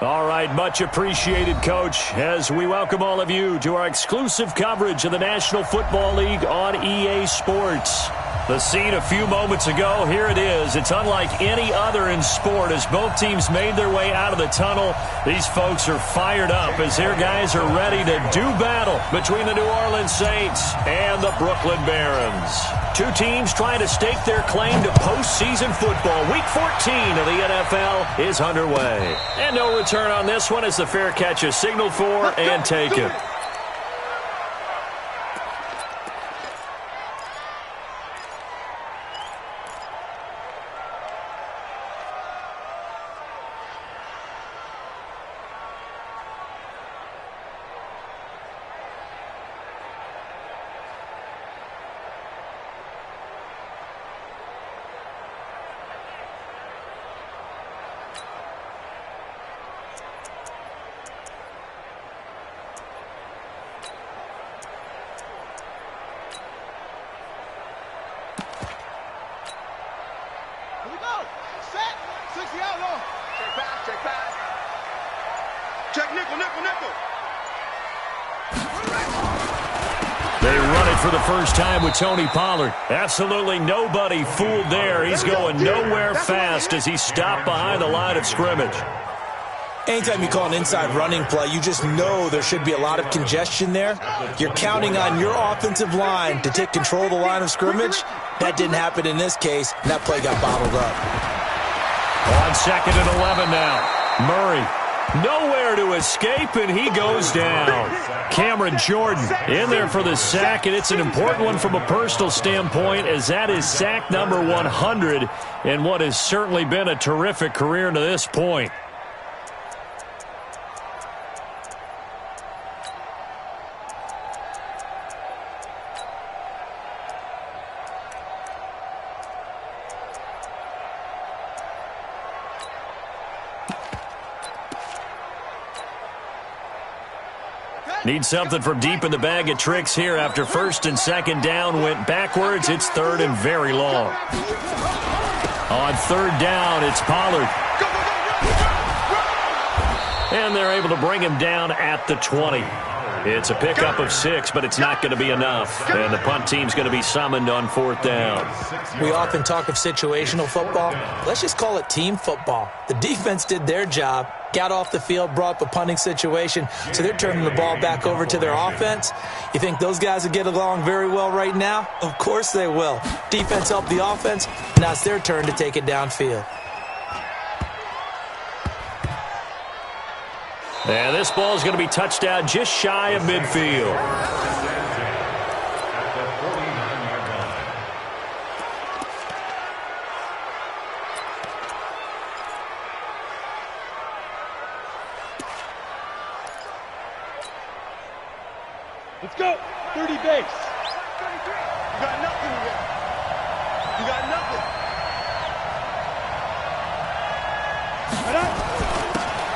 All right, much appreciated, Coach, as we welcome all of you to our exclusive coverage of the National Football League on EA Sports. The scene a few moments ago, here it is. It's unlike any other in sport as both teams made their way out of the tunnel. These folks are fired up as their guys are ready to do battle between the New Orleans Saints and the Brooklyn Barons. Two teams trying to stake their claim to postseason football. Week 14 of the NFL is underway. And no return on this one as the fair catch is signaled for and taken. For the first time with Tony Pollard. Absolutely nobody fooled there. He's going nowhere fast as he stopped behind the line of scrimmage. Anytime you call an inside running play, you just know there should be a lot of congestion there. You're counting on your offensive line to take control of the line of scrimmage. That didn't happen in this case, and that play got bottled up. On 2nd and 11 now. Murray. Nowhere to escape, and he goes down. Cameron Jordan in there for the sack, and it's an important one from a personal standpoint as that is sack number 100 in what has certainly been a terrific career to this point. Need something from deep in the bag of tricks here after 1st and 2nd down went backwards. It's 3rd and very long. On 3rd down, it's Pollard. And they're able to bring him down at the 20. It's a pickup of 6, but it's not going to be enough. And the punt team's going to be summoned on 4th down. We often talk of situational football. Let's just call it team football. The defense did their job, got off the field, brought up a punting situation, so they're turning the ball back over to their offense. You think those guys will get along very well right now? Of course they will. Defense helped the offense. Now it's their turn to take it downfield. And this ball is going to be touched down just shy of midfield. Let's go. 30 base. You got nothing here. You got nothing.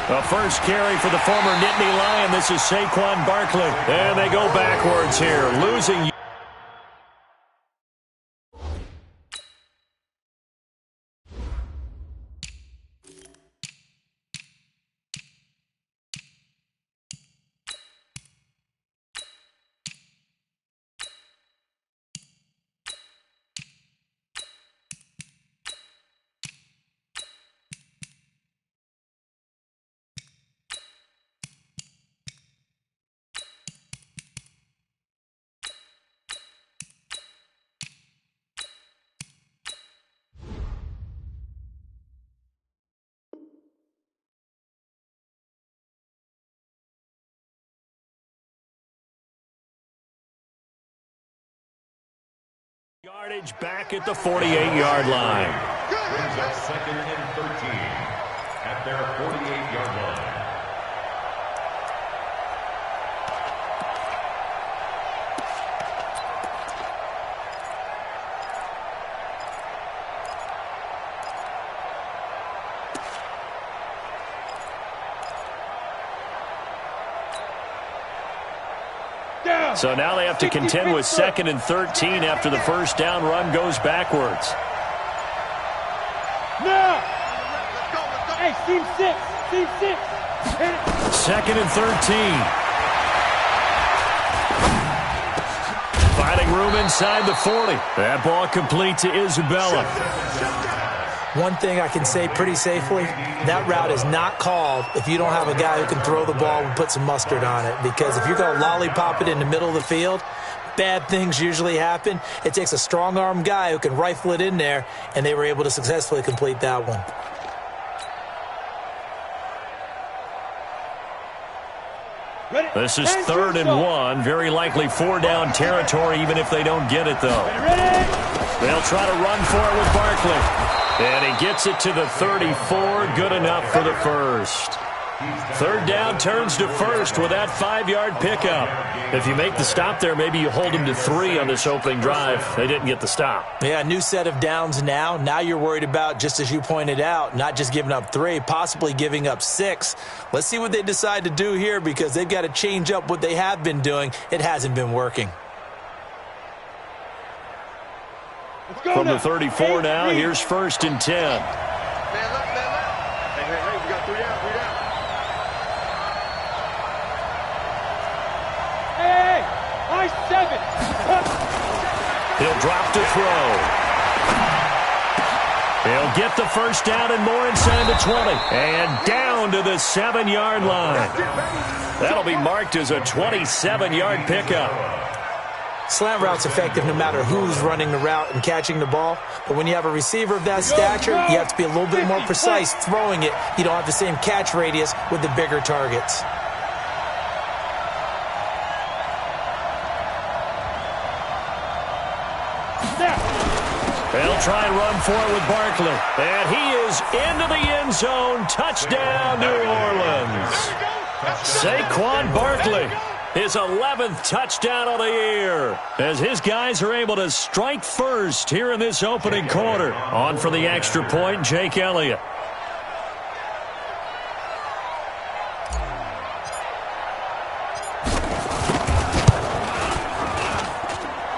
The first carry for the former Nittany Lion. This is Saquon Barkley. And they go backwards here, losing. Yardage back at the 48-yard line. Brings up 2nd and 13 at their 48-yard line. So now they have to contend with 2nd and 13 after the first down run goes backwards. Now! Hey, team 6! Team 6! 2nd and 13. Finding room inside the 40. That ball complete to Isabella. One thing I can say pretty safely, that route is not called if you don't have a guy who can throw the ball and put some mustard on it. Because if you're going to lollipop it in the middle of the field, bad things usually happen. It takes a strong-arm guy who can rifle it in there, and they were able to successfully complete that one. This is 3rd and 1. Very likely 4-down territory, even if they don't get it, though. They'll try to run for it with Barkley. And he gets it to the 34. Good enough for the first. 3rd down turns to first with that 5-yard pickup. If you make the stop there, maybe you hold them to 3 on this opening drive. They didn't get the stop. Yeah, new set of downs now. Now you're worried about, just as you pointed out, not just giving up 3, possibly giving up 6. Let's see what they decide to do here because they've got to change up what they have been doing. It hasn't been working. From the 34 now, here's 1st and 10. Man, left. Hey, we got 3 down. Hey, I-7. He'll drop to throw. He'll get the first down and more inside the 20. And down to the 7-yard line. That'll be marked as a 27-yard pickup. Slant route's effective no matter who's running the route and catching the ball. But when you have a receiver of that stature, you have to be a little bit more precise throwing it. You don't have the same catch radius with the bigger targets. They'll try and run for it with Barkley. And he is into the end zone. Touchdown, New Orleans. Saquon Barkley, his 11th touchdown of the year, as his guys are able to strike first here in this opening quarter. On for the extra point, Jake Elliott.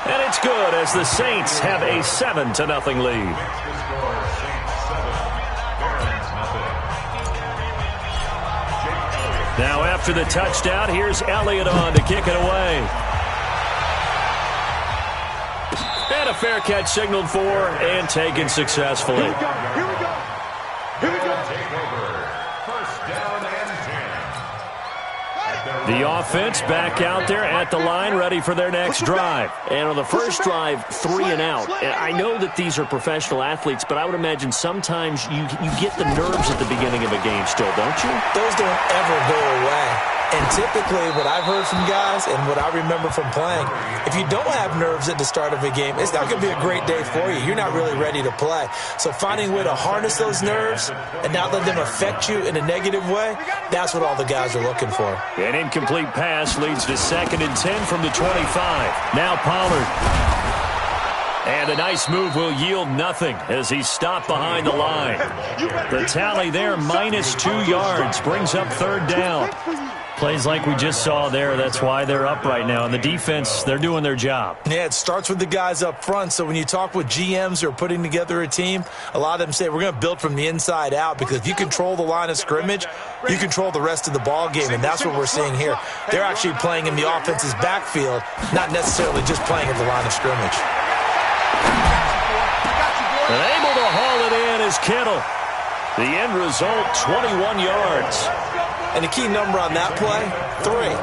And it's good as the Saints have a 7-0 lead. Now after the touchdown, here's Elliott on to kick it away. And a fair catch signaled for and taken successfully. Here we go. Take over. First down and 10. The offense back out there at the line, ready for their next drive. And on the first drive, 3 and out. And I know that these are professional athletes, but I would imagine sometimes you get the nerves at the beginning of a game still, don't you? Those don't ever go away. And typically what I've heard from guys and what I remember from playing, if you don't have nerves at the start of a game, it's not going to be a great day for you. You're not really ready to play. So finding a way to harness those nerves and not let them affect you in a negative way, that's what all the guys are looking for. An incomplete pass leads to 2nd and 10 from the 25. Now Pollard. And a nice move will yield nothing as he's stopped behind the line. The tally there, -2 yards, brings up 3rd down. Plays like we just saw there, that's why they're up right now. And the defense, they're doing their job. Yeah, it starts with the guys up front. So when you talk with GMs who are putting together a team, a lot of them say we're going to build from the inside out, because if you control the line of scrimmage, you control the rest of the ball game, and that's what we're seeing here. They're actually playing in the offense's backfield, not necessarily just playing at the line of scrimmage. And able to haul it in is Kittle. The end result, 21 yards. And the key number on that play, 3.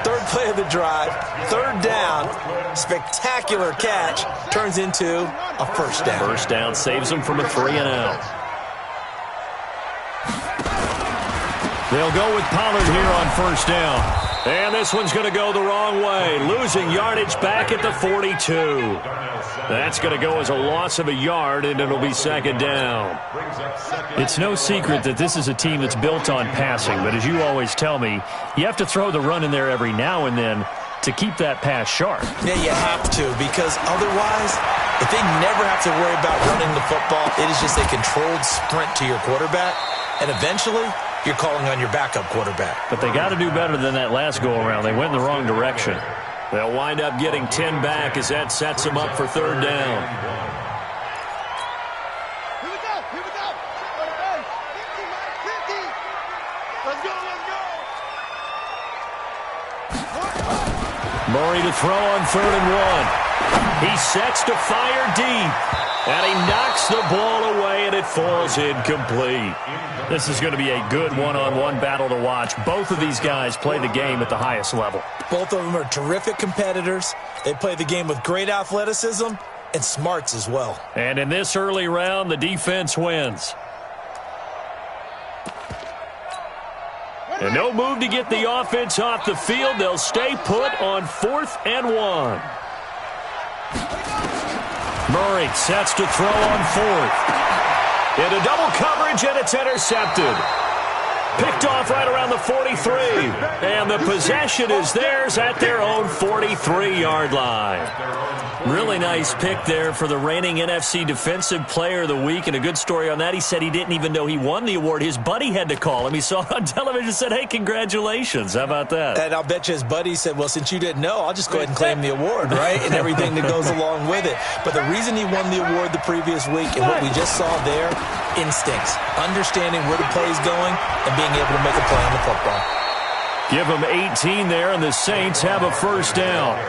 3rd play of the drive, 3rd down, spectacular catch, turns into a first down. First down saves them from a 3 and out. They'll go with Pollard here on first down. And this one's going to go the wrong way, losing yardage back at the 42. That's going to go as a loss of a yard, and it'll be 2nd down. It's no secret that this is a team that's built on passing, but as you always tell me, you have to throw the run in there every now and then to keep that pass sharp. Yeah, you have to, because otherwise, if they never have to worry about running the football, it is just a controlled sprint to your quarterback, and eventually you're calling on your backup quarterback. But they got to do better than that last go-around. They went in the wrong direction. They'll wind up getting 10 back as that sets them up for 3rd down. Here we go. 50. Let's go. Murray to throw on 3rd and 1. He sets to fire deep. And he knocks the ball away, and it falls incomplete. This is going to be a good one-on-one battle to watch. Both of these guys play the game at the highest level. Both of them are terrific competitors. They play the game with great athleticism and smarts as well. And in this early round, the defense wins. And no move to get the offense off the field. They'll stay put on 4th and 1. Murray sets to throw on 4th. Into double coverage, and it's intercepted. Picked off right around the 43. And the possession is theirs at their own 43-yard line. Really nice pick there for the reigning NFC Defensive Player of the Week. And a good story on that. He said he didn't even know he won the award. His buddy had to call him. He saw it on television and said, hey, congratulations. How about that? And I'll bet you his buddy said, well, since you didn't know, I'll just go ahead and claim the award, right? And everything that goes along with it. But the reason he won the award the previous week and what we just saw there, instincts, understanding where the play is going and being able to make a play on the football. Give them 18 there, and the Saints have a first down.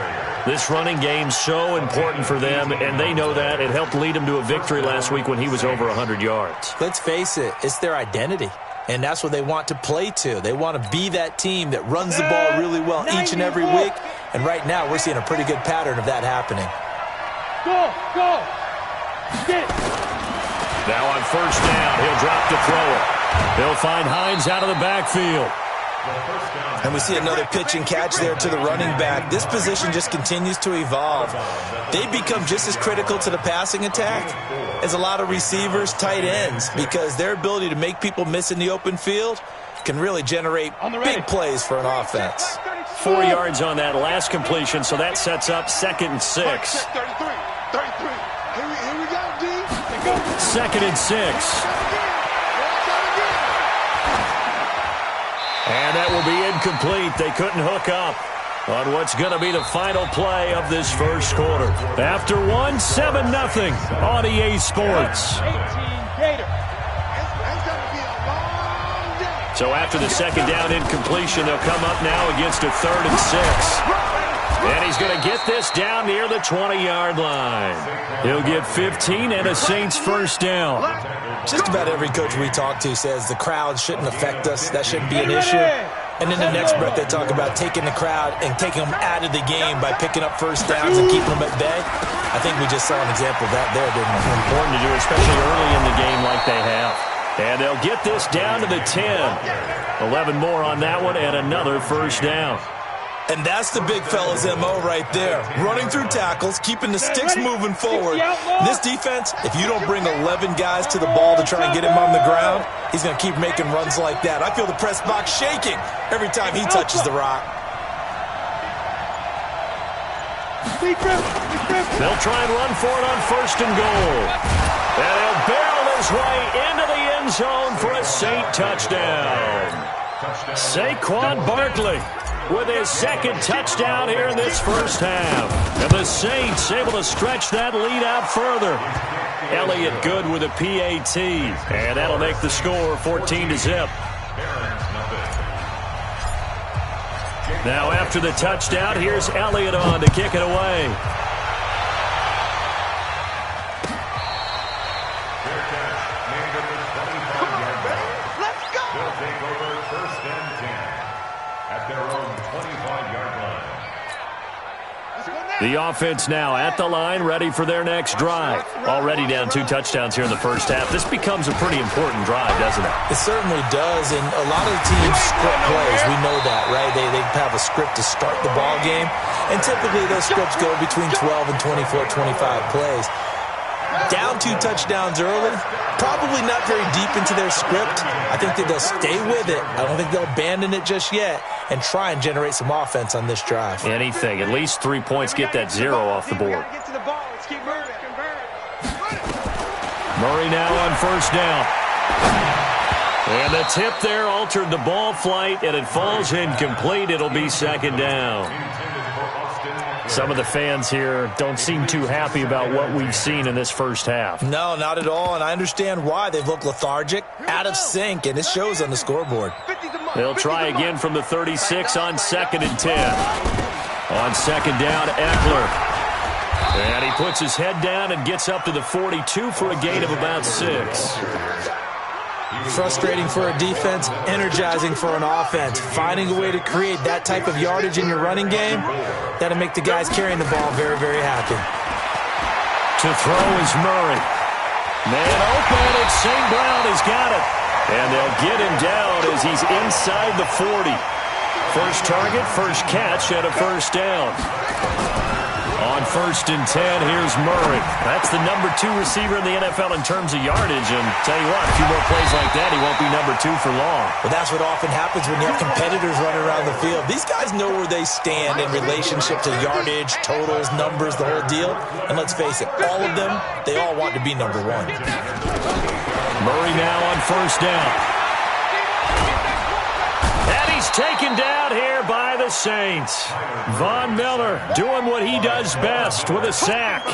This running game's so important for them, and they know that. It helped lead them to a victory last week when he was over 100 yards. Let's face it, it's their identity, and that's what they want to play to. They want to be that team that runs the ball really well each and every week, and right now we're seeing a pretty good pattern of that happening. Go! Get. Now on first down, he'll drop to throw it. He'll find Hines out of the backfield. And we see another pitch and catch there to the running back. This position just continues to evolve. They become just as critical to the passing attack as a lot of receivers, tight ends, because their ability to make people miss in the open field can really generate big plays for an offense. 4 yards on that last completion, so that sets up 2nd and 6. 33. Here we go, D. 2nd and 6. And that will be incomplete. They couldn't hook up on what's going to be the final play of this first quarter. After 1, 7-0 on EA Sports. So after the second down incompletion, they'll come up now against a 3rd and 6. And he's going to get this down near the 20-yard line. He'll get 15 and a Saints first down. Just about every coach we talk to says the crowd shouldn't affect us. That shouldn't be an issue. And in the next breath, they talk about taking the crowd and taking them out of the game by picking up first downs and keeping them at bay. I think we just saw an example of that there, didn't we? Important to do, especially early in the game like they have. And they'll get this down to the 10. 11 more on that one and another first down. And that's the big fella's MO right there. Running through tackles, keeping the sticks moving forward. This defense, if you don't bring 11 guys to the ball to try and get him on the ground, he's going to keep making runs like that. I feel the press box shaking every time he touches the rock. They'll try and run for it on 1st and goal. And he'll barrel his way into the end zone for a Saint touchdown. Saquon Barkley with his 2nd touchdown here in this first half. And the Saints able to stretch that lead out further. Elliott good with a PAT. And that'll make the score 14-0. Now after the touchdown, here's Elliott on to kick it away. The offense now at the line, ready for their next drive. Already down 2 touchdowns here in the first half. This becomes a pretty important drive, doesn't it? It certainly does, and a lot of the teams script plays. We know that, right? They have a script to start the ball game, and typically those scripts go between 12 and 24, 25 plays. Down 2 touchdowns early, probably not very deep into their script. I think that they'll stay with it. I don't think they'll abandon it just yet and try and generate some offense on this drive. Anything. At least 3 points, get that 0 off the board. Murray now on first down. And the tip there altered the ball flight, and it falls incomplete. It'll be 2nd down. Some of the fans here don't seem too happy about what we've seen in this first half. No, not at all, and I understand why. They've looked lethargic, out of sync, and it shows on the scoreboard. They'll try again from the 36 on 2nd and 10. On second down, Eckler. And he puts his head down and gets up to the 42 for a gain of about 6. Frustrating for a defense, energizing for an offense. Finding a way to create that type of yardage in your running game, that'll make the guys carrying the ball very, very happy. To throw is Murray. Man open, and St. Brown has got it. And they'll get him down as he's inside the 40. First target, first catch, and a first down. On 1st and 10, here's Murray. That's the number 2 receiver in the NFL in terms of yardage. And tell you what, a few more plays like that, he won't be number 2 for long. Well, that's what often happens when you have competitors running around the field. These guys know where they stand in relationship to yardage, totals, numbers, the whole deal. And let's face it, all of them, they all want to be number 1. Murray now on 1st down. And he's taken down here by the Saints. Von Miller doing what he does best with a sack.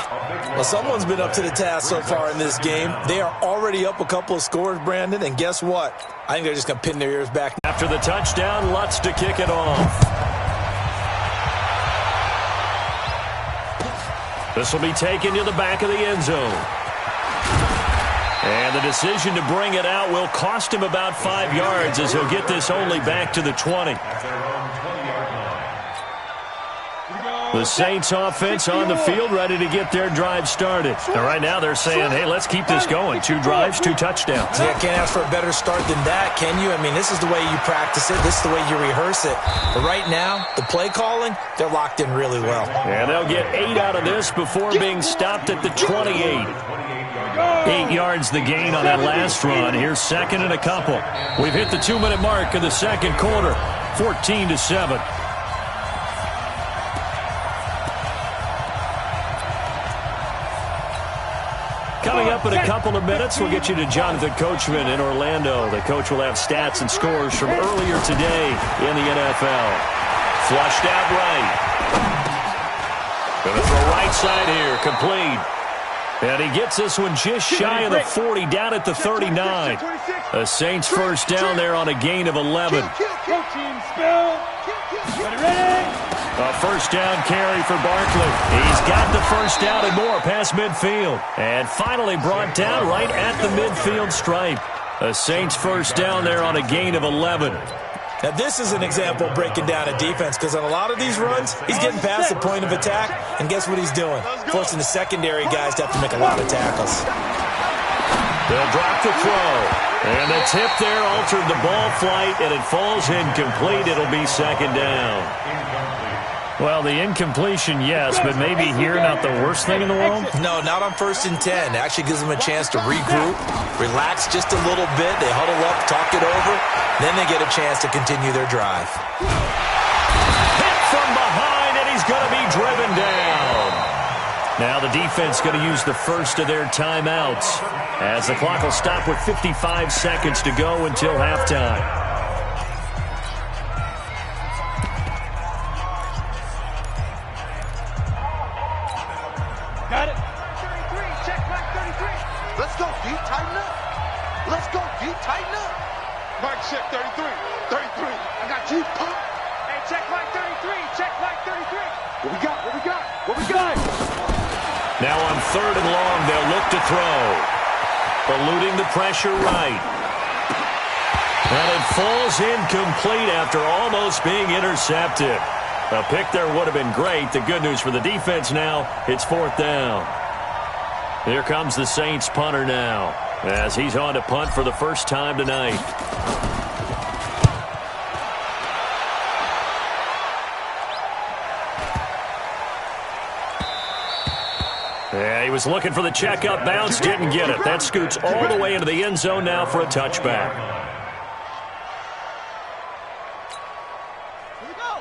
Well, someone's been up to the task so far in this game. They are already up a couple of scores, Brandon, and guess what? I think they're just going to pin their ears back. After the touchdown, Lutz to kick it off. This will be taken to the back of the end zone. And the decision to bring it out will cost him about 5 yards as he'll get this only back to the 20. The Saints offense on the field ready to get their drive started. And right now they're saying, hey, let's keep this going. 2 drives, 2 touchdowns. Yeah, can't ask for a better start than that, can you? I mean, this is the way you practice it. This is the way you rehearse it. But right now, the play calling, they're locked in really well. And they'll get 8 out of this before being stopped at the 28. 8 yards the gain on that last run. Here's second and a couple. We've hit the 2-minute mark of the second quarter. 14-7. Coming up in a couple of minutes, we'll get you to Jonathan Coachman in Orlando. The coach will have stats and scores from earlier today in the NFL. Flushed out right. Going to throw right side here. Complete. And he gets this one just shy of the 40, down at the 39. The Saints first down there on a gain of 11. A first down carry for Barkley. He's got the first down and more past midfield. And finally brought down right at the midfield stripe. The Saints first down there on a gain of 11. Now, this is an example of breaking down a defense because on a lot of these runs, he's getting past the point of attack, and guess what he's doing? Forcing the secondary guys to have to make a lot of tackles. They'll drop the throw. And the tip there altered the ball flight, and it falls incomplete. It'll be second down. Well, the incompletion, yes, but maybe here not the worst thing in the world? No, not on 1st and 10. It actually gives them a chance to regroup, relax just a little bit. They huddle up, talk it over. Then they get a chance to continue their drive. Hit from behind, and he's going to be driven down. Now the defense going to use the first of their timeouts as the clock will stop with 55 seconds to go until halftime. Got it. 33, check back 33. Let's go, D, tighten up. Let's go, D, tighten up. Mark, check 33. 33. I got you, pump. Hey, check back 33. Check back 33. What we got? What we got? What we got? Now on 3rd and long, they'll look to throw. Eluding the pressure right. And it falls incomplete after almost being intercepted. A pick there would have been great. The good news for the defense now, it's 4th down. Here comes the Saints punter now as he's on to punt for the first time tonight. Yeah, he was looking for the checkup bounce, didn't get it. That scoots all the way into the end zone now for a touchback.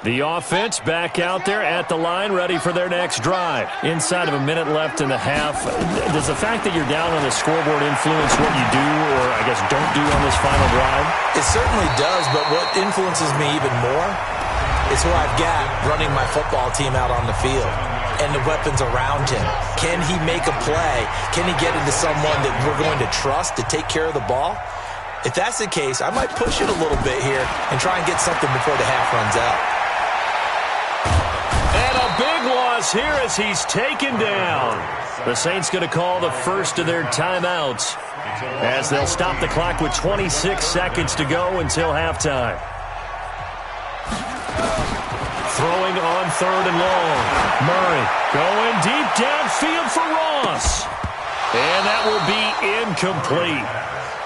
The offense back out there at the line, ready for their next drive. Inside of a minute left in the half, does the fact that you're down on the scoreboard influence what you do or, I guess, don't do on this final drive? It certainly does, but what influences me even more is who I've got running my football team out on the field and the weapons around him. Can he make a play? Can he get into someone that we're going to trust to take care of the ball? If that's the case, I might push it a little bit here and try and get something before the half runs out. And moves here as he's taken down. The Saints going to call the first of their timeouts as they'll stop the clock with 26 seconds to go until halftime. Throwing on third and long. Murray going deep downfield for Ross. And that will be incomplete.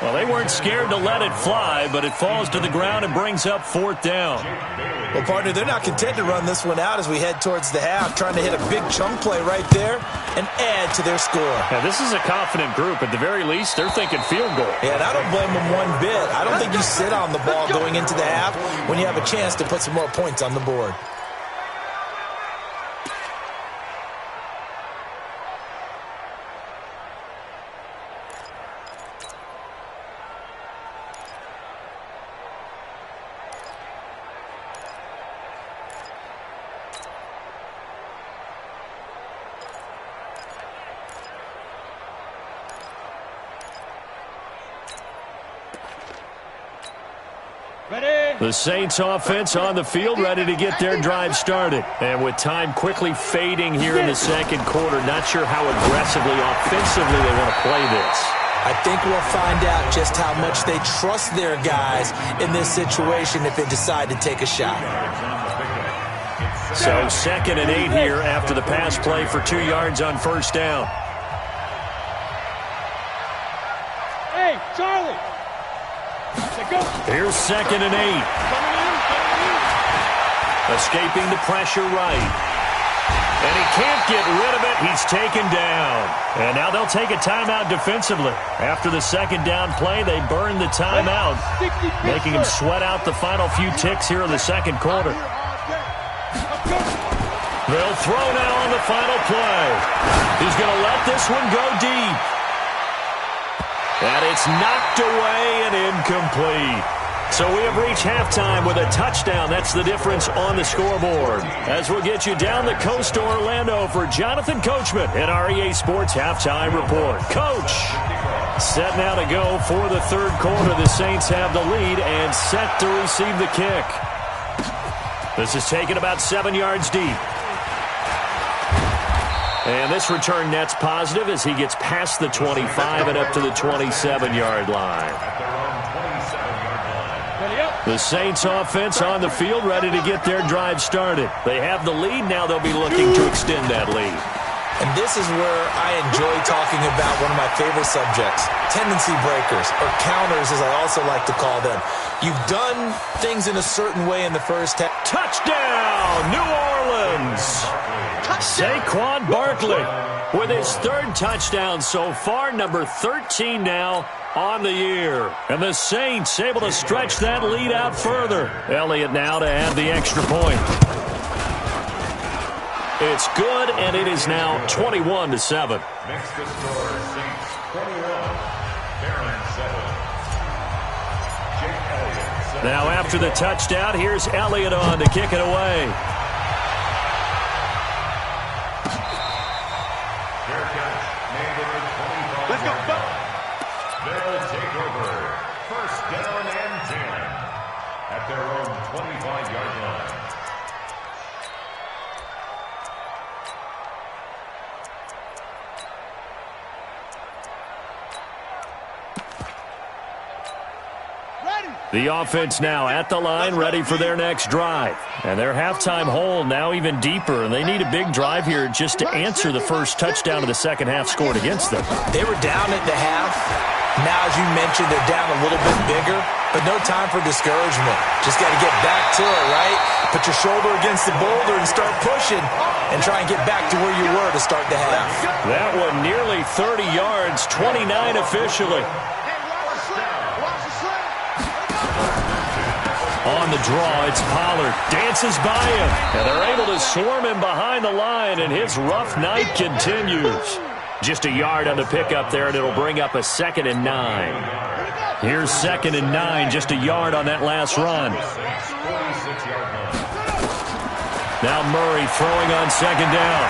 Well, they weren't scared to let it fly, but it falls to the ground and brings up fourth down. Well, partner, they're not content to run this one out as we head towards the half, trying to hit a big chunk play right there and add to their score. Now, this is a confident group. At the very least, they're thinking field goal. Yeah, and I don't blame them one bit. I don't think you sit on the ball going into the half when you have a chance to put some more points on the board. The Saints offense on the field, ready to get their drive started. And with time quickly fading here in the second quarter, not sure how aggressively, offensively they want to play this. I think we'll find out just how much they trust their guys in this situation if they decide to take a shot. So 2nd and 8 here after the pass play for 2 yards on first down. Hey, Charlie. Here's 2nd and 8. Escaping the pressure right. And he can't get rid of it. He's taken down. And now they'll take a timeout defensively. After the second down play, they burn the timeout, making him sweat out the final few ticks here in the second quarter. They'll throw now on the final play. He's going to let this one go deep. And it's knocked away and incomplete. So we have reached halftime with a touchdown. That's the difference on the scoreboard. As we'll get you down the coast to Orlando for Jonathan Coachman at our EA Sports Halftime Report. Coach, set now to go for the third quarter. The Saints have the lead and set to receive the kick. This is taken about 7 yards deep. And this return net's positive as he gets past the 25 and up to the 27-yard line. The Saints offense on the field ready to get their drive started. They have the lead. Now they'll be looking to extend that lead. And this is where I enjoy talking about one of my favorite subjects, tendency breakers, or counters as I also like to call them. You've done things in a certain way in the first half. Touchdown, New Orleans! Saquon Barkley with his third touchdown so far, number 13 now on the year. And the Saints able to stretch that lead out further. Elliott now to add the extra point. It's good, and it is now 21-7. Next to score, Saints 21, Barron 7. Jake Elliott. Now after the touchdown, here's Elliott on to kick it away. Let's go, Buck. They'll take over. First down and 10 at their own 25-yard line. The offense now at the line, ready for their next drive. And their halftime hole now even deeper, and they need a big drive here just to answer the first touchdown of the second half scored against them. They were down at the half. Now, as you mentioned, they're down a little bit bigger, but no time for discouragement. Just got to get back to it, right? Put your shoulder against the boulder and start pushing and try and get back to where you were to start the half. That one nearly 30 yards, 29 officially. On the draw, it's Pollard. Dances by him. And they're able to swarm him behind the line, and his rough night continues. Just a yard on the pickup there, and it'll bring up a 2nd and 9. Here's 2nd and 9, just a yard on that last run. Now Murray throwing on 2nd down.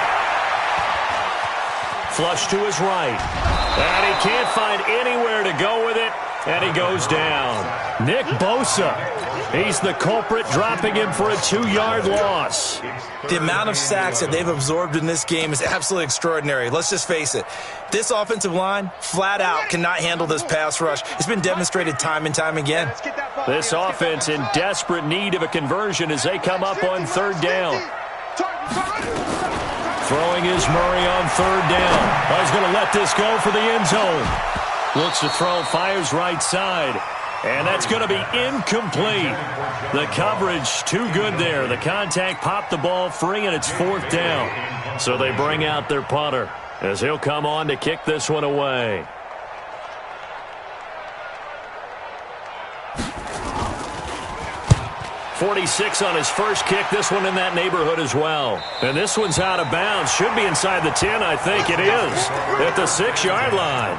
Flush to his right. And he can't find anywhere to go with it. And he goes down. Nick Bosa. He's the culprit, dropping him for a 2-yard loss. The amount of sacks that they've absorbed in this game is absolutely extraordinary. Let's just face it. This offensive line, flat out, cannot handle this pass rush. It's been demonstrated time and time again. This offense in desperate need of a conversion as they come up on 3rd down. Throwing is Murray on 3rd down. He's going to let this go for the end zone. Looks to throw, fires right side. And that's going to be incomplete. The coverage too good there. The contact popped the ball free, and it's 4th down. So they bring out their punter as he'll come on to kick this one away. .46 on his first kick. This one in that neighborhood as well. And this one's out of bounds. Should be inside the 10, I think it is. At the 6-yard line.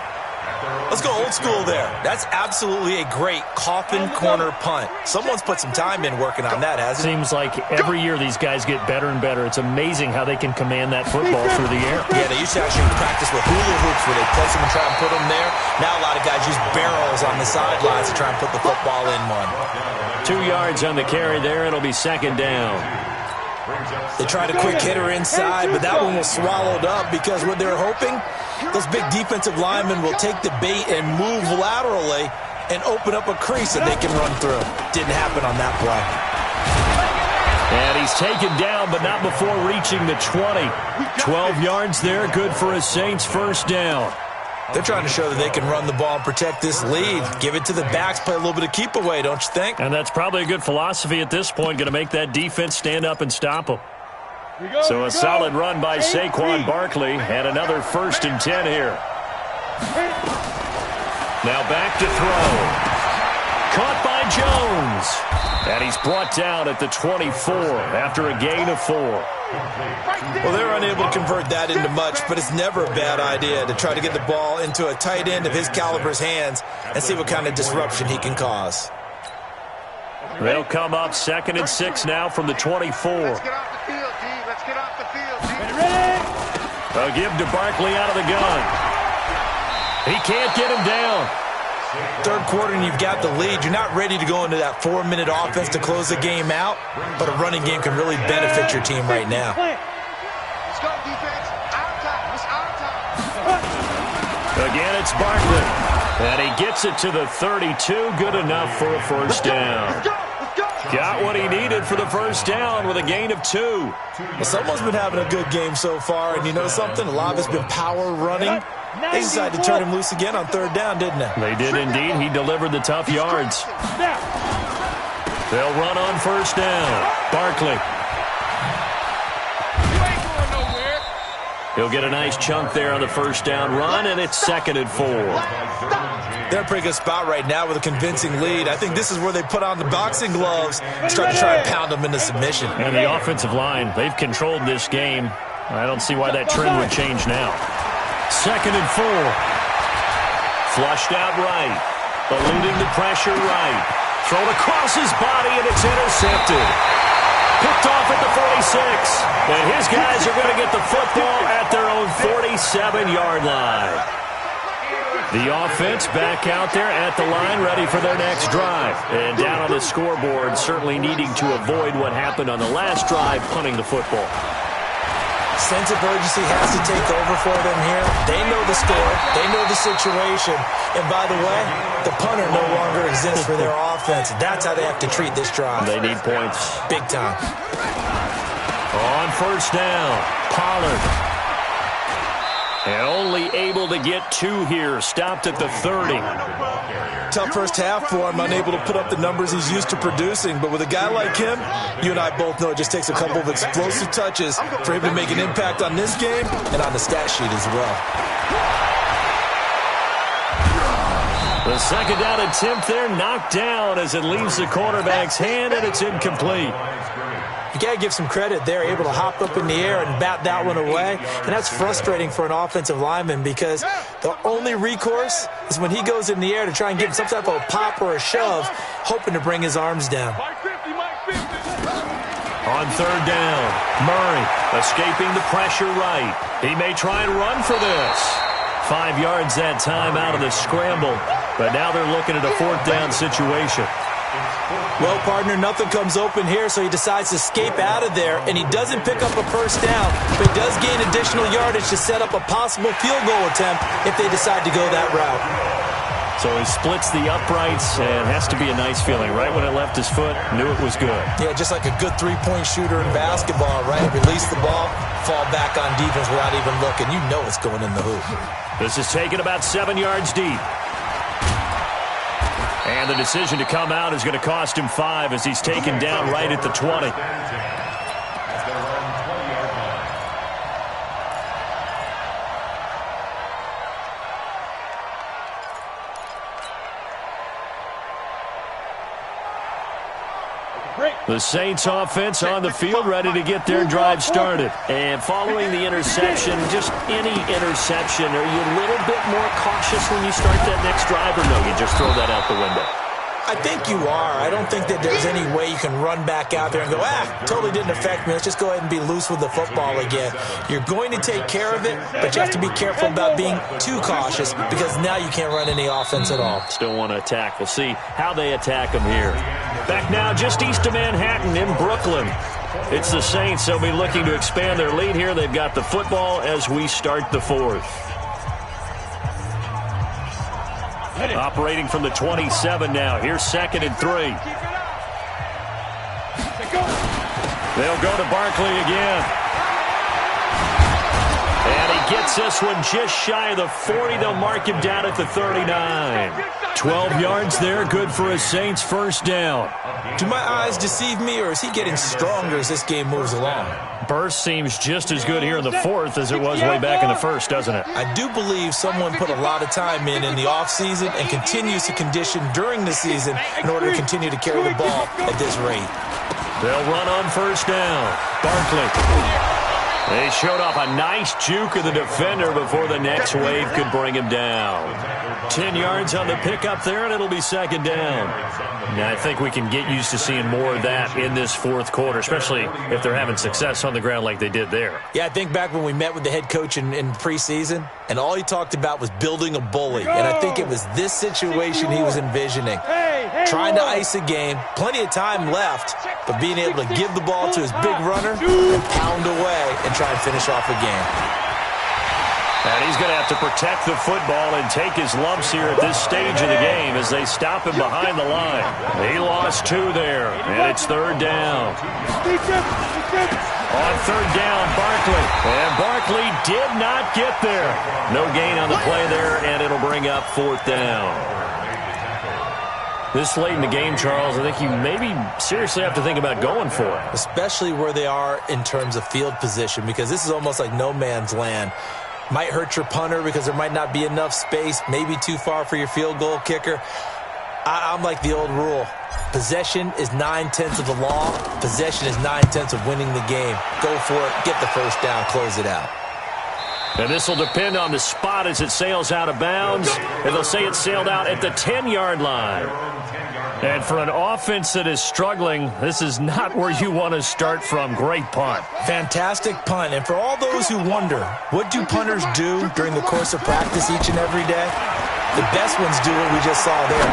Let's go old school there. That's absolutely a great coffin corner punt. Someone's put some time in working on that, hasn't it? Seems like every year these guys get better and better. It's amazing how they can command that football through the air. Yeah, they used to actually practice with hula hoops where they place them and try and put them there. Now a lot of guys use barrels on the sidelines to try and put the football in one. 2 yards on the carry there. It'll be 2nd down. They tried a quick hitter inside, but that one was swallowed up because what they're hoping, those big defensive linemen will take the bait and move laterally and open up a crease that they can run through. Didn't happen on that play. And he's taken down, but not before reaching the 20. 12 yards there, good for a Saints 1st down. They're trying to show that they can run the ball and protect this lead. Give it to the backs, play a little bit of keep away, don't you think? And that's probably a good philosophy at this point, going to make that defense stand up and stop them. So a solid run by Saquon Barkley, and another 1st and 10 here. Now back to throw. Caught by Jones. And he's brought down at the 24 after a gain of 4. Well, they're unable to convert that into much, but it's never a bad idea to try to get the ball into a tight end of his caliber's hands and see what kind of disruption he can cause. They'll come up 2nd and 6 now from the 24. Let's get off the field, D. Let's get off the field, D. They'll give to Barkley out of the gun. He can't get him down. 3rd quarter and you've got the lead. You're not ready to go into that 4-minute offense to close the game out, but a running game can really benefit your team right now. Let's go, defense. Our time. It's our time. Again, it's Barkley. And he gets it to the 32. Good enough for a 1st down. Got what he needed for the 1st down with a gain of 2. Well, someone's been having a good game so far, and you know something? A lot of it's been power running. They decided to turn him loose again on 3rd down, didn't they? They did indeed. He delivered the tough yards. They'll run on 1st down. Barkley. He'll get a nice chunk there on the 1st down run, and it's 2nd and 4. They're in a pretty good spot right now with a convincing lead. I think this is where they put on the boxing gloves and start to try and pound them into submission. And the offensive line, they've controlled this game. I don't see why that trend would change now. 2nd and 4. Flushed out right. Eluding the pressure right. Thrown across his body, and it's intercepted. Picked off at the 46. And his guys are going to get the football at their own 47-yard line. The offense back out there at the line, ready for their next drive. And down on the scoreboard, certainly needing to avoid what happened on the last drive, punting the football. Sense of urgency has to take over for them here. They know the score. They know the situation. And by the way, the punter no longer exists for their offense. That's how they have to treat this drive. They need points. Big time. On 1st down, Pollard. And only able to get 2 here. Stopped at the 30. Tough first half for him, unable to put up the numbers he's used to producing. But with a guy like him, you and I both know it just takes a couple of explosive touches for him to make an impact on this game and on the stat sheet as well. The 2nd down attempt there knocked down as it leaves the quarterback's hand, and it's incomplete. You got to give some credit. They're able to hop up in the air and bat that one away. And that's frustrating for an offensive lineman because the only recourse is when he goes in the air to try and get some type of a pop or a shove, hoping to bring his arms down. On 3rd down, Murray escaping the pressure right. He may try and run for this. 5 yards that time out of the scramble. But now they're looking at a fourth down situation. Well, partner, nothing comes open here, so he decides to escape out of there, and he doesn't pick up a first down, but he does gain additional yardage to set up a possible field goal attempt if they decide to go that route. So he splits the uprights, and has to be a nice feeling. Right when it left his foot, knew it was good. Yeah, just like a good three-point shooter in basketball, right? Release the ball, fall back on defense without even looking. You know it's going in the hoop. This is taken about 7 yards deep. And the decision to come out is going to cost him 5 as he's taken down right at the 20. The Saints offense on the field, ready to get their drive started. And following the interception, just any interception, are you a little bit more cautious when you start that next drive, or no, you just throw that out the window? I think you are. I don't think that there's any way you can run back out there and go, totally didn't affect me. Let's just go ahead and be loose with the football again. You're going to take care of it, but you have to be careful about being too cautious because now you can't run any offense at all. Still want to attack. We'll see how they attack them here. Back now just east of Manhattan in Brooklyn. It's the Saints. They'll be looking to expand their lead here. They've got the football as we start the fourth. Operating from the 27 now. Here's 2nd and 3. They'll go to Barkley again. And he gets this one just shy of the 40. They'll mark him down at the 39. 12 yards there, good for a Saints first down. Do my eyes deceive me, or is he getting stronger as this game moves along? Burst seems just as good here in the fourth as it was way back in the first, doesn't it? I do believe someone put a lot of time in the offseason and continues to condition during the season in order to continue to carry the ball at this rate. They'll run on first down. Barkley. They showed off a nice juke of the defender before the next wave could bring him down. 10 yards on the pickup there, and it'll be 2nd down. Now, I think we can get used to seeing more of that in this fourth quarter, especially if they're having success on the ground like they did there. Yeah, I think back when we met with the head coach in preseason, and all he talked about was building a bully. And I think it was this situation he was envisioning. Trying to ice a game, plenty of time left, but being able to give the ball to his big runner and pound away and try and finish off a game. And he's going to have to protect the football and take his lumps here at this stage of the game as they stop him behind the line. He lost 2 there, and it's 3rd down. On 3rd down, Barkley. And Barkley did not get there. No gain on the play there, and it'll bring up 4th down. This late in the game, Charles, I think you maybe seriously have to think about going for it. Especially where they are in terms of field position, because this is almost like no man's land. Might hurt your punter because there might not be enough space, maybe too far for your field goal kicker. I'm like the old rule. Possession is 9/10 of the law. Possession is 9/10 of winning the game. Go for it, get the first down, close it out. And this will depend on the spot as it sails out of bounds. And they'll say it sailed out at the 10-yard line. And for an offense that is struggling, this is not where you want to start from. Great punt. Fantastic punt. And for all those who wonder, what do punters do during the course of practice each and every day? The best ones do what we just saw there.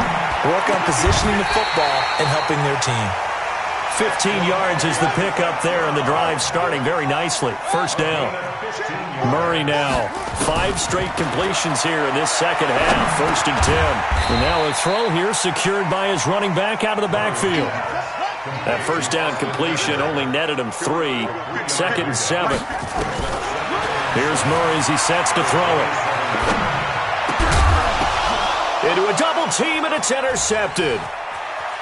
Work on positioning the football and helping their team. 15 yards is the pickup there, and the drive starting very nicely. First down. Murray now. 5 straight completions here in this second half. 1st and 10. And now a throw here secured by his running back out of the backfield. That first down completion only netted him 3. 2nd and 7. Here's Murray as he sets to throw it. Into a double team, and it's intercepted.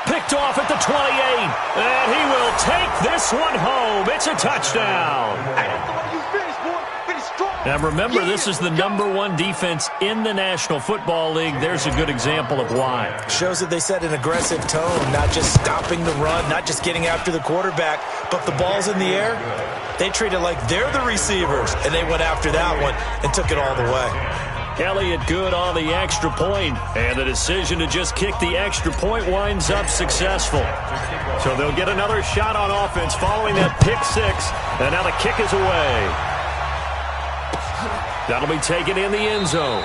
Picked off at the 28, and he will take this one home. It's a touchdown. Now remember, this is the #1 defense in the National Football League. There's a good example of why. Shows that they set an aggressive tone, not just stopping the run, not just getting after the quarterback, but the ball's in the air. They treat it like they're the receivers, and they went after that one and took it all the way. Elliott good on the extra point, and the decision to just kick the extra point winds up successful. So they'll get another shot on offense following that pick 6, and now the kick is away. That'll be taken in the end zone.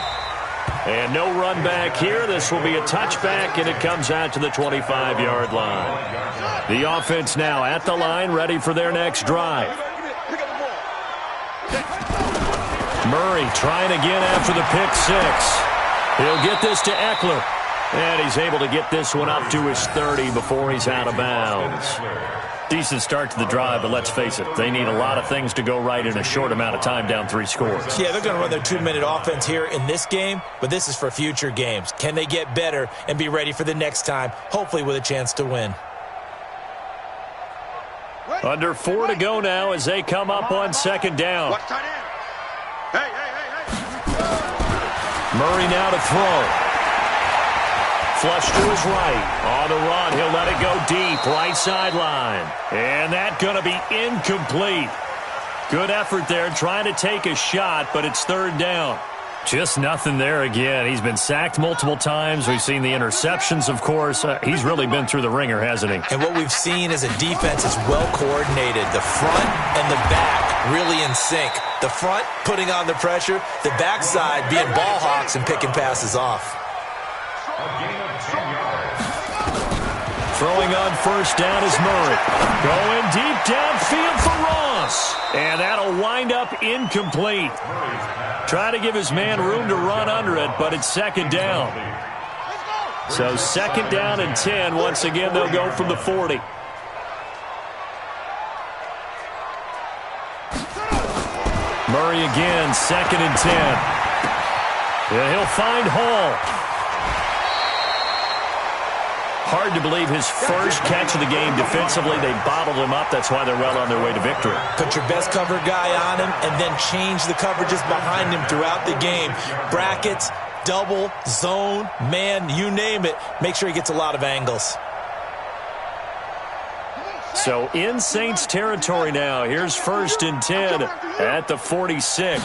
And no run back here. This will be a touchback, and it comes out to the 25-yard line. The offense now at the line, ready for their next drive. Murray trying again after the pick six. He'll get this to Eckler. And he's able to get this one up to his 30 before he's out of bounds. Decent start to the drive, but let's face it, they need a lot of things to go right in a short amount of time, down 3 scores. Yeah, they're going to run their 2-minute offense here in this game, but this is for future games. Can they get better and be ready for the next time, hopefully with a chance to win? Under 4 to go now as they come up on second down. Murray now to throw. Flush to his right. On the run, he'll let it go deep, right sideline. And that's going to be incomplete. Good effort there, trying to take a shot, but it's third down. Just nothing there again. He's been sacked multiple times. We've seen the interceptions, of course. He's really been through the ringer, hasn't he? And what we've seen as a defense is well coordinated. The front and the back really in sync. The front putting on the pressure, the backside being ball hawks and picking passes off. Throwing on first down is Murray. Going deep downfield for Ross. And that'll wind up incomplete. Trying to give his man room to run under it, but it's second down. So second down and 10. Once again, they'll go from the 40. Murray again, second and 10. And he'll find Hall. Hard to believe his first catch of the game defensively. They bottled him up. That's why they're well on their way to victory. Put your best cover guy on him and then change the coverages behind him throughout the game. Brackets, double, zone, man, you name it. Make sure he gets a lot of angles. So in Saints territory now. Here's first and 10 at the 46.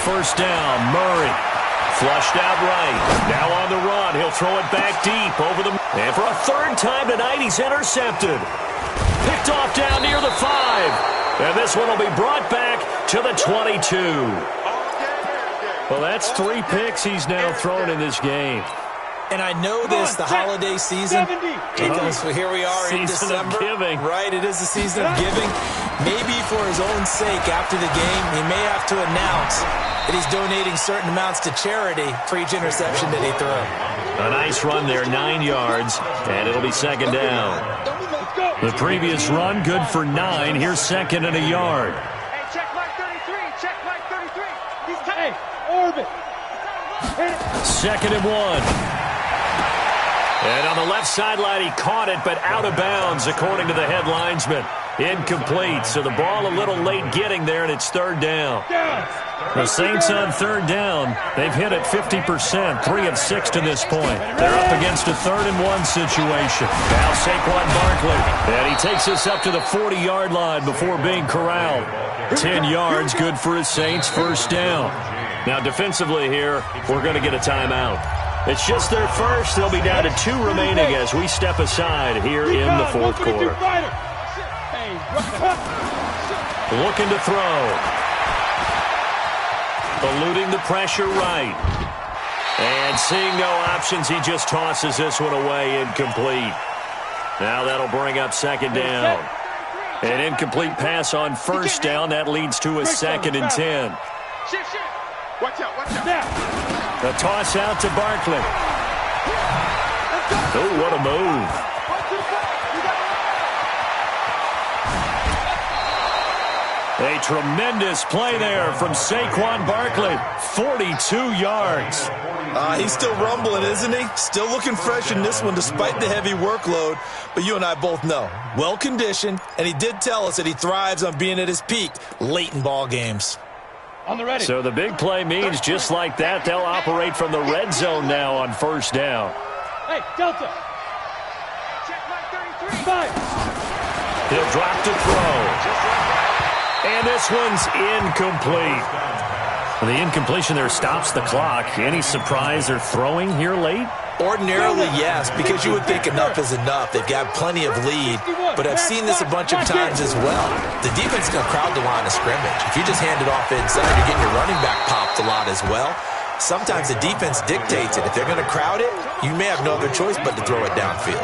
First down, Murray. Flushed out right. Now on the run. He'll throw it back deep over the... And for a third time tonight, he's intercepted. Picked off down near the 5. And this one will be brought back to the 22. Well, that's 3 picks he's now thrown in this game. And I know this, the holiday season, here we are in December, right? It is the season of giving. Maybe for his own sake, after the game, he may have to announce that he's donating certain amounts to charity for each interception that he threw. A nice run there, 9 yards, and it'll be second down. The previous run, good for 9. Here's second and a yard. Hey, check Mike 33. Check Mike 33. He's tight. Orbit. Second and 1. And on the left sideline, he caught it, but out of bounds, according to the head linesman. Incomplete, so the ball a little late getting there, and it's third down. The Saints on third down, they've hit it 50%, 3 of 6 to this point. They're up against a 3rd and 1 situation. Now Saquon Barkley, and he takes us up to the 40-yard line before being corralled. 10 yards, good for his Saints, first down. Now defensively here, we're going to get a timeout. It's just their first. They'll be down to 2 remaining as we step aside here in the 4th quarter. Looking to throw. Eluding the pressure right. And seeing no options, he just tosses this one away, incomplete. Now that'll bring up second down. An incomplete pass on first down. That leads to a second and 10. Watch out, watch out. The toss out to Barkley. Oh, what a move. A tremendous play there from Saquon Barkley. 42 yards. He's still rumbling, isn't he? Still looking fresh in this one despite the heavy workload. But you and I both know, well-conditioned, and he did tell us that he thrives on being at his peak late in ball games. On the ready. So the big play means just like that, they'll operate from the red zone now on first down. Hey, Delta. Check my 33. 5. He'll drop to throw. And this one's incomplete. The incompletion there stops the clock. Any surprise they're throwing here late? Ordinarily, yes, because you would think enough is enough. They've got plenty of lead, but I've seen this a bunch of times as well. The defense is going to crowd the line of scrimmage. If you just hand it off inside, you're getting your running back popped a lot as well. sometimes the defense dictates it. If they're going to crowd it, you may have no other choice but to throw it downfield.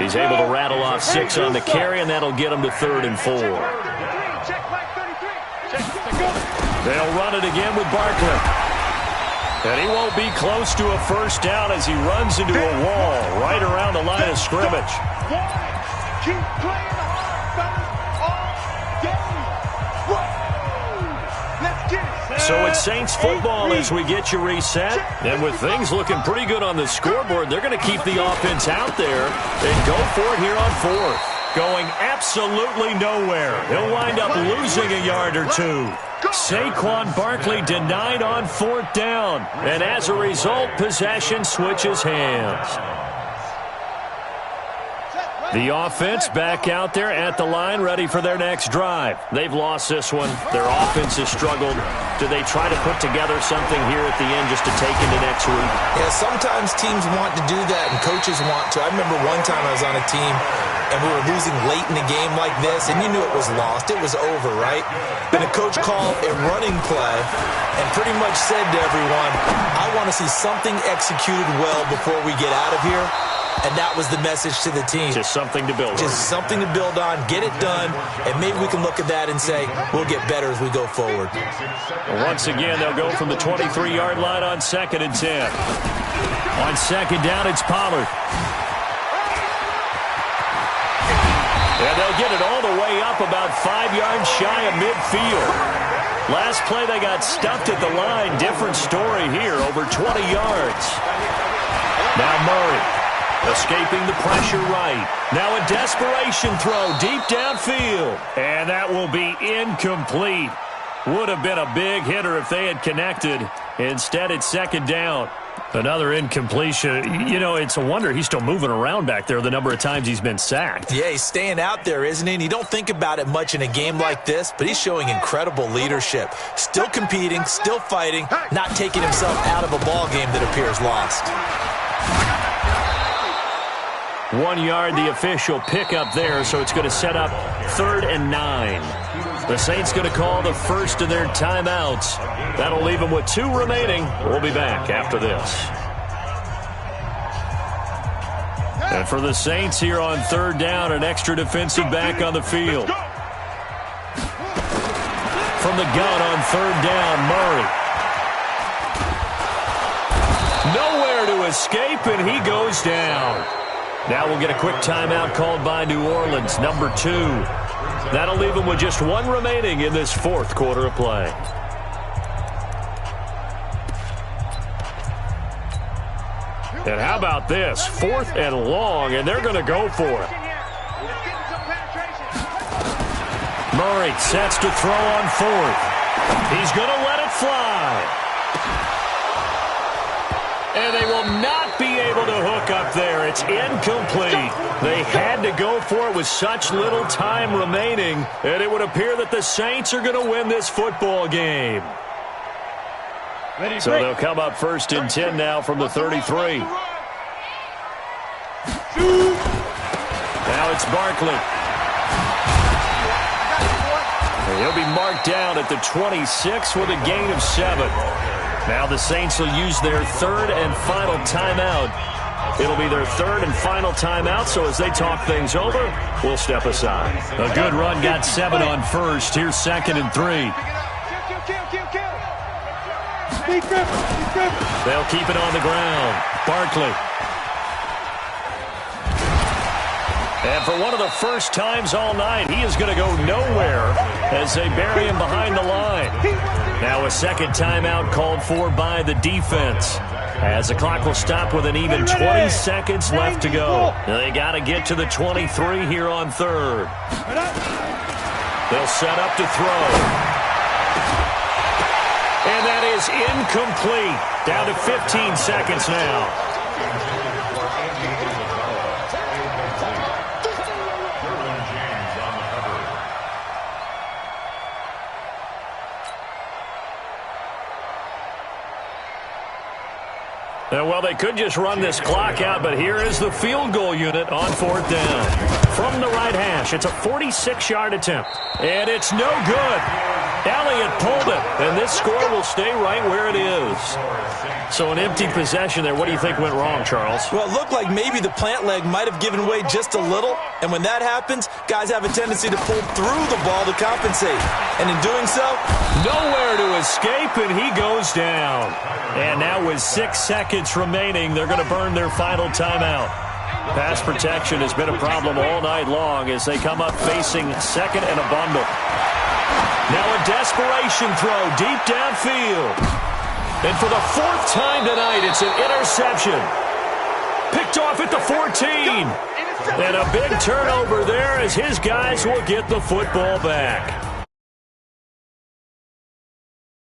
He's able to rattle off 6 on the carry, and that'll get him to 3rd and 4. They'll run it again with Barkley. And he won't be close to a first down as he runs into a wall right around the line of scrimmage. Keep playing hard, fellas, all game. Let's get it. So it's Saints football as we get you reset. And with things looking pretty good on the scoreboard, they're going to keep the offense out there and go for it here on 4th. Going absolutely nowhere. He'll wind up losing a yard or 2. Saquon Barkley denied on 4th down. And as a result, possession switches hands. The offense back out there at the line, ready for their next drive. They've lost this one. Their offense has struggled. Do they try to put together something here at the end just to take into next week? Yeah, sometimes teams want to do that and coaches want to. I remember one time I was on a team and we were losing late in the game like this, and you knew it was lost. It was over, right? And the coach called a running play and pretty much said to everyone, I want to see something executed well before we get out of here. And that was the message to the team. Just something to build on. Just something to build on, get it done, and maybe we can look at that and say, we'll get better as we go forward. Once again, they'll go from the 23-yard line on 2nd and 10. On 2nd down, it's Pollard. And they'll get it all the way up about 5 yards shy of midfield. Last play, they got stuffed at the line. Different story here, over 20 yards. Now Murray. Escaping the pressure right. Now a desperation throw deep downfield. And that will be incomplete. Would have been a big hitter if they had connected. Instead, it's 2nd down. Another incompletion. You know, it's a wonder he's still moving around back there the number of times he's been sacked. Yeah, he's staying out there, isn't he? And you don't think about it much in a game like this, but he's showing incredible leadership. Still competing, still fighting, not taking himself out of a ball game that appears lost. 1 yard, the official pickup there, so it's going to set up 3rd and 9. The Saints going to call the first of their timeouts. That'll leave them with 2 remaining. We'll be back after this. And for the Saints here on 3rd down, an extra defensive back on the field. From the gun on 3rd down, Murray. Nowhere to escape, and he goes down. Now we'll get a quick timeout called by New Orleans, number 2. That'll leave them with just 1 remaining in this 4th quarter of play. And how about this? 4th and long, and they're going to go for it. Murray sets to throw on 4th. He's going to let it fly. And they will not be able to hook up there. It's incomplete. They had to go for it with such little time remaining, and it would appear that the Saints are going to win this football game. So they'll come up 1st and 10 now from the 33. Now it's Barkley. And he'll be marked down at the 26 with a gain of 7. Now the Saints will use their 3rd and final timeout. It'll be their 3rd and final timeout, so as they talk things over, we'll step aside. A good run, got 7 on 1st. Here's 2nd and 3. They'll keep it on the ground. Barkley. And for one of the first times all night, he is going to go nowhere as they bury him behind the line. Now a 2nd timeout called for by the defense, as the clock will stop with an even 20 seconds left to go. Now they got to get to the 23 here on 3rd. They'll set up to throw. And that is incomplete. Down to 15 seconds now. Well, they could just run this clock out, but here is the field goal unit on 4th down. From the right hash, it's a 46-yard attempt, and it's no good. Elliott pulled it, and this score will stay right where it is. So an empty possession there. What do you think went wrong, Charles? Well, it looked like maybe the plant leg might have given way just a little, and when that happens, guys have a tendency to pull through the ball to compensate. And in doing so, nowhere to escape, and he goes down. And now with 6 seconds remaining, they're going to burn their final timeout. Pass protection has been a problem all night long as they come up facing second and a bundle. Now a desperation throw deep downfield. And for the 4th time tonight, it's an interception. Picked off at the 14. And a big turnover there as his guys will get the football back.